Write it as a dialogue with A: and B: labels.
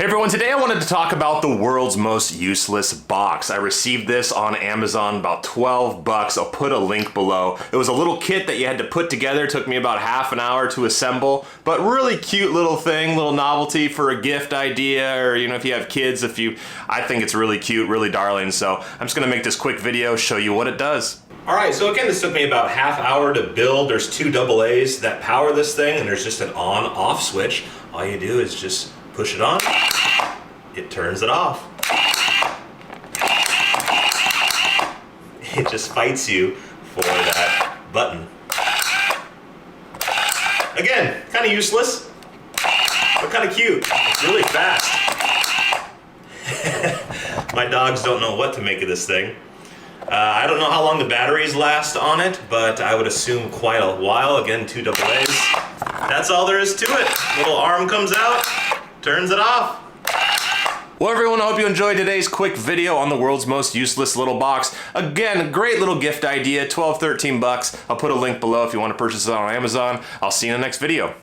A: Hey everyone, today I wanted to talk about the world's most useless box. I received this on Amazon, about 12 bucks. I'll put a link below. It was a little kit that you had to put together. It took me about half an hour to assemble, but really cute little thing, little novelty for a gift idea, or if you have kids, I think it's really cute, really darling. So I'm just gonna make this quick video, show you what it does. All right, so again, this took me about half hour to build. There's two AA's that power this thing, and there's just an on-off switch. All you do is just push it on, it turns it off. It just fights you for that button. Again, kind of useless, but kind of cute. It's really fast. My dogs don't know what to make of this thing. I don't know how long the batteries last on it, but I would assume quite a while. Again, two AA's. That's all there is to it. Little arm comes out, turns it off. Well everyone, I hope you enjoyed today's quick video on the world's most useless little box. Again, great little gift idea, 12, 13 bucks. I'll put a link below if you want to purchase it on Amazon. I'll see you in the next video.